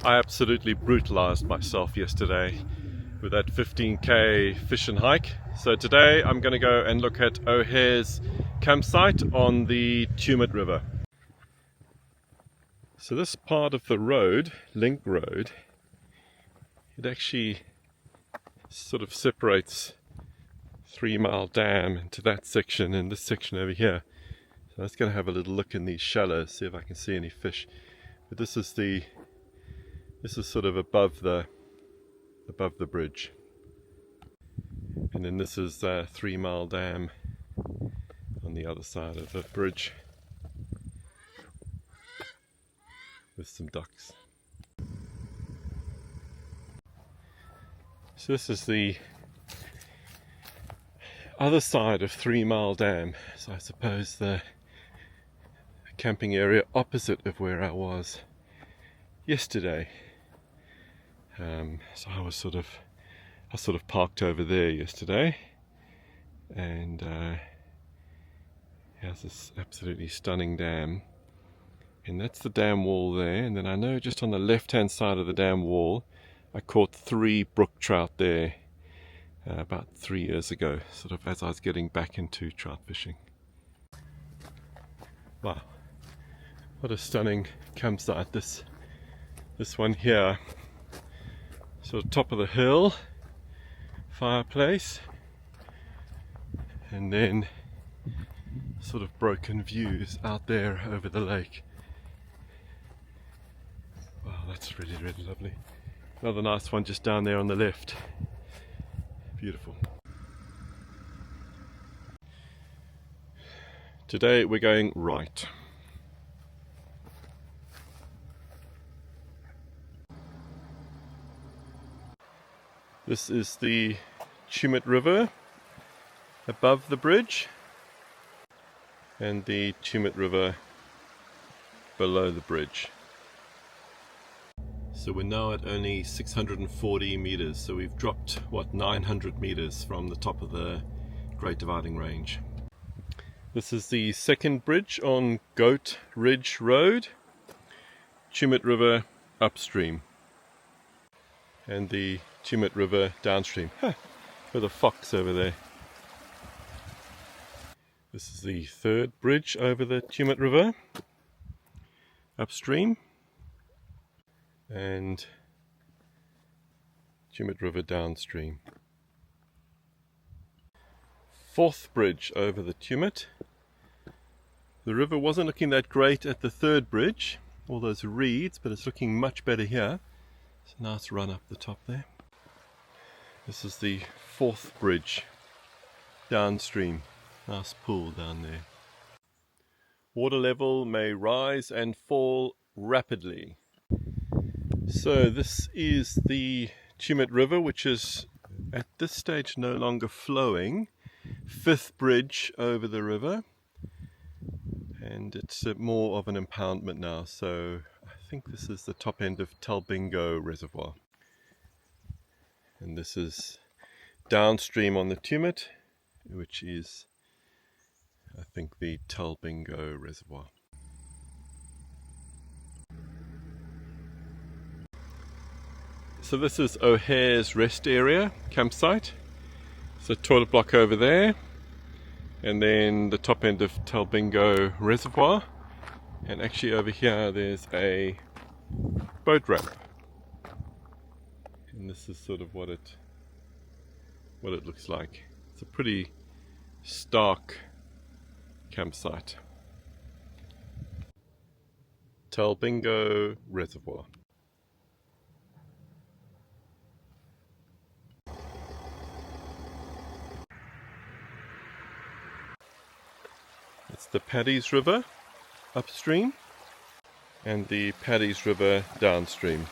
I absolutely brutalized myself yesterday with that 15k fish and hike. So today I'm going to go and look at O'Hare's campsite on the Tumut River. So this part of the road, Link Road, it actually sort of separates 3 Mile Dam into that section and this section over here. So let's go have a little look in these shallows, see if I can see any fish. But this is sort of above the bridge, and then this is 3 Mile Dam on the other side of the bridge with some ducks. So this is the other side of 3 Mile Dam, so I suppose the camping area opposite of where I was yesterday. So I was sort of parked over there yesterday, and here's this absolutely stunning dam, and that's the dam wall there. And then I know just on the left hand side of the dam wall I caught 3 brook trout there about 3 years ago, sort of as I was getting back into trout fishing. Wow, what a stunning campsite this one here. Sort of top of the hill, fireplace, and then sort of broken views out there over the lake. Wow, that's really, really lovely. Another nice one just down there on the left. Beautiful. Today we're going right. This is the Tumut River above the bridge, and the Tumut River below the bridge. So we're now at only 640 meters, so we've dropped, 900 meters from the top of the Great Dividing Range. This is the second bridge on Goat Ridge Road, Tumut River upstream, and the Tumut River downstream. With a fox over there. This is the third bridge over the Tumut River upstream, and Tumut River downstream. Fourth bridge over the Tumut. The river wasn't looking that great at the third bridge, all those reeds, but it's looking much better here. It's a nice run up the top there. This is the fourth bridge downstream. Nice pool down there. Water level may rise and fall rapidly. So this is the Tumut River, which is at this stage no longer flowing. Fifth bridge over the river, and it's more of an impoundment now. So I think this is the top end of Talbingo Reservoir. And this is downstream on the Tumut, which is, I think, the Talbingo Reservoir. So this is O'Hare's rest area, campsite. It's a toilet block over there, and then the top end of Talbingo Reservoir. And actually over here there's a boat ramp. And this is sort of what it looks like. It's a pretty stark campsite. Talbingo Reservoir. It's the Paddy's River upstream and the Paddy's River downstream.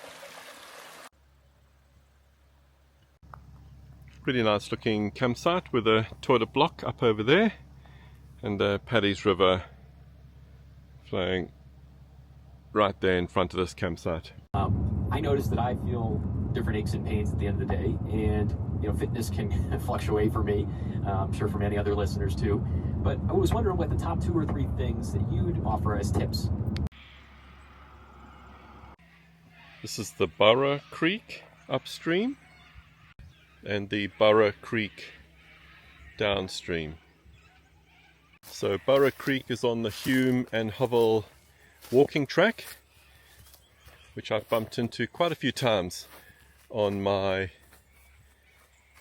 Pretty nice looking campsite with a toilet block up over there, and the Paddy's River flowing right there in front of this campsite. I noticed that I feel different aches and pains at the end of the day. And, you know, fitness can fluctuate for me. I'm sure for many other listeners too. But I was wondering what the top 2 or 3 things that you'd offer as tips. This is the Burra Creek upstream and the Burra Creek downstream. So Burra Creek is on the Hume and Hovell walking track, which I've bumped into quite a few times on my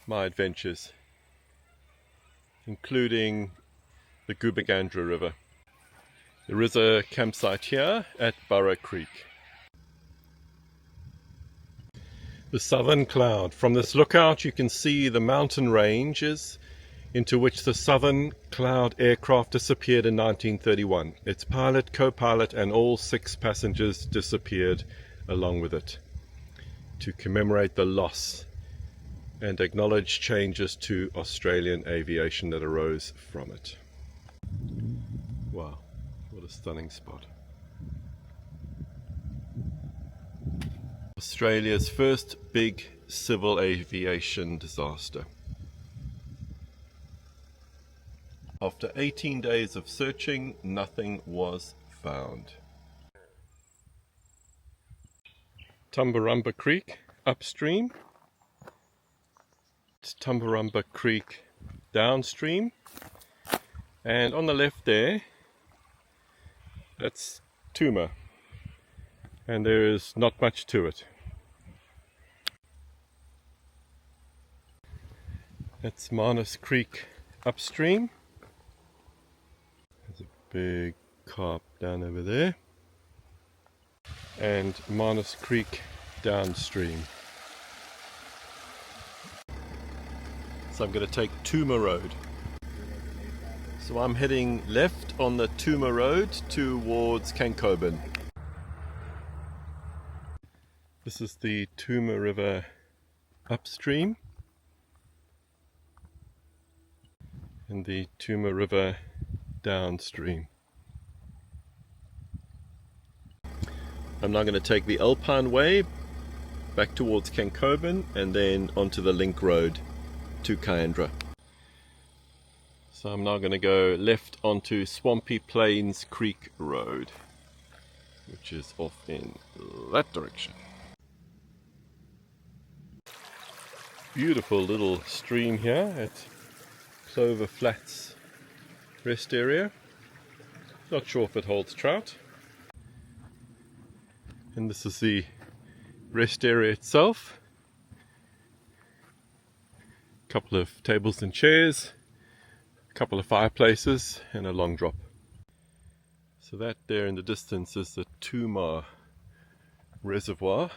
adventures, including the Gubagandra River. There is a campsite here at Burra Creek. The Southern Cloud. From this lookout you can see the mountain ranges into which the Southern Cloud aircraft disappeared in 1931. Its pilot, co-pilot and all 6 passengers disappeared along with it, to commemorate the loss and acknowledge changes to Australian aviation that arose from it. Wow, what a stunning spot. Australia's first big civil aviation disaster. After 18 days of searching, nothing was found. Tumbarumba Creek upstream. It's Tumbarumba Creek downstream. And on the left there, that's Tuma. And there is not much to it. That's Manus Creek upstream. There's a big carp down over there. And Manus Creek downstream. So I'm going to take Tuma Road. So I'm heading left on the Tuma Road towards Cancoban. This is the Tuma River upstream and the Tuma River downstream. I'm now going to take the Alpine Way back towards Cancoban and then onto the link road to Kyandra. So I'm now going to go left onto Swampy Plains Creek Road, which is off in that direction. Beautiful little stream here at Clover Flats rest area. Not sure if it holds trout. And this is the rest area itself. A couple of tables and chairs, a couple of fireplaces and a long drop. So that there in the distance is the Tuma Reservoir.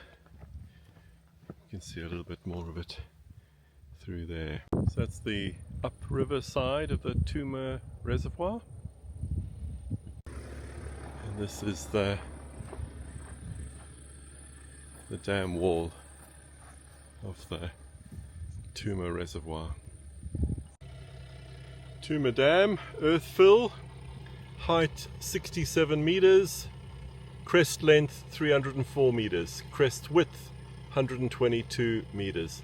You can see a little bit more of it through there. So that's the upriver side of the Tuma Reservoir. And this is the dam wall of the Tuma Reservoir. Tuma Dam, earth fill, height 67 meters, crest length 304 meters, crest width 122 meters,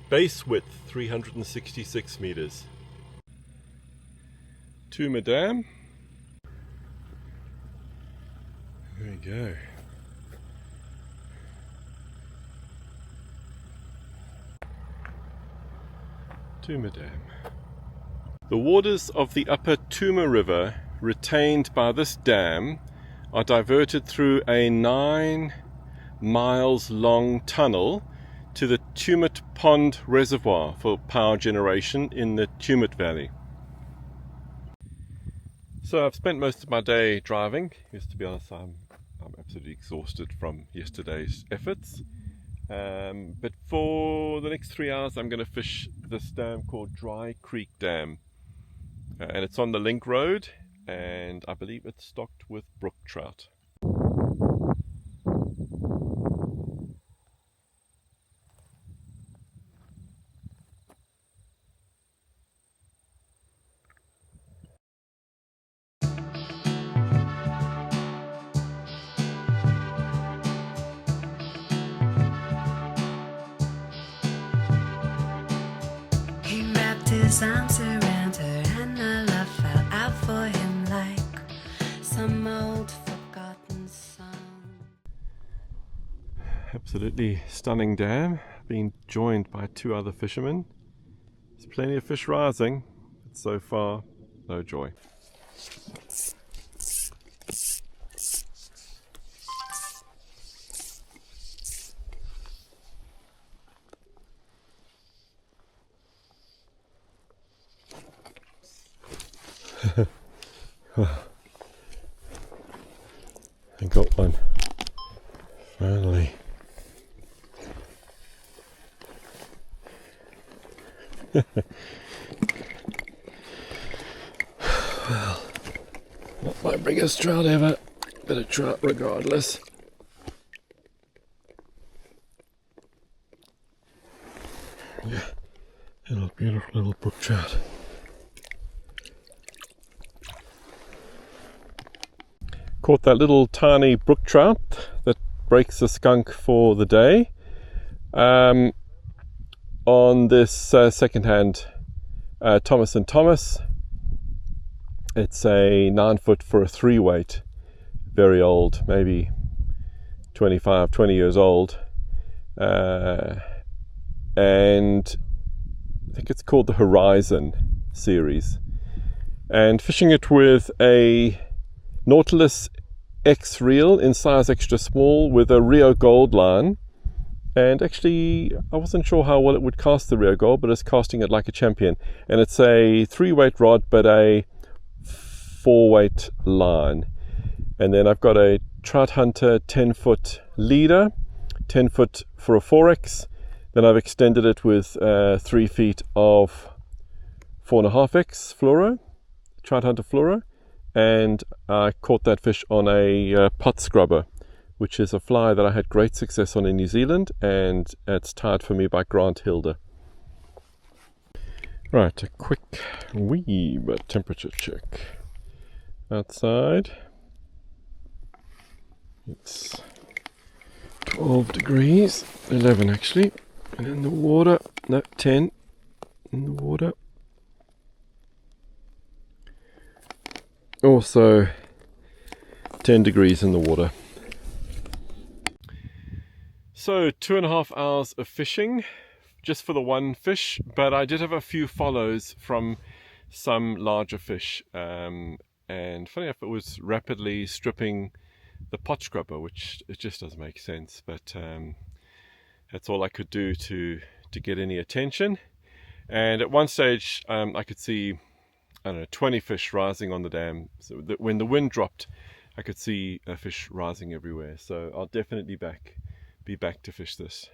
base width 366 meters. Tuma Dam. There we go. Tuma Dam. The waters of the upper Tuma River, retained by this dam, are diverted through a 9 miles long tunnel to the Tumut Pond Reservoir for power generation in the Tumut Valley. So I've spent most of my day driving. Yes, to be honest, I'm absolutely exhausted from yesterday's efforts. But for the next 3 hours I'm going to fish this dam called Dry Creek Dam. And it's on the link road, and I believe it's stocked with brook trout. his arms around her, and her love fell out for him like some old forgotten song. Absolutely stunning dam, being joined by 2 other fishermen. There's plenty of fish rising, but so far, no joy. I got one, finally. Well, not my biggest trout ever, but a trout regardless. Yeah, beautiful little brook trout. Caught that little tiny brook trout that breaks the skunk for the day on this second-hand Thomas & Thomas. It's a 9-foot for a 3-weight, very old, maybe 20 years old, and I think it's called the Horizon series, and fishing it with a Nautilus X reel in size extra small with a Rio Gold line. And actually, I wasn't sure how well it would cast the Rio Gold, but it's casting it like a champion. And it's a 3-weight rod, but a 4-weight line. And then I've got a Trout Hunter 10-foot leader, 10-foot for a 4X. Then I've extended it with 3 feet of 4.5X fluoro, Trout Hunter fluoro. And I caught that fish on a pot scrubber, which is a fly that I had great success on in New Zealand, and it's tied for me by Grant Hilder. Right, a quick wee but temperature check. Outside, it's 12 degrees, 11 actually, and in the water, no, 10 in the water. Also 10 degrees in the water. So 2.5 hours of fishing just for the one fish, but I did have a few follows from some larger fish, and funny enough, it was rapidly stripping the pot scrubber, which it just doesn't make sense, but that's all I could do to get any attention. And at one stage I could see, I don't know, 20 fish rising on the dam. So that when the wind dropped, I could see fish rising everywhere. So I'll definitely be back to fish this.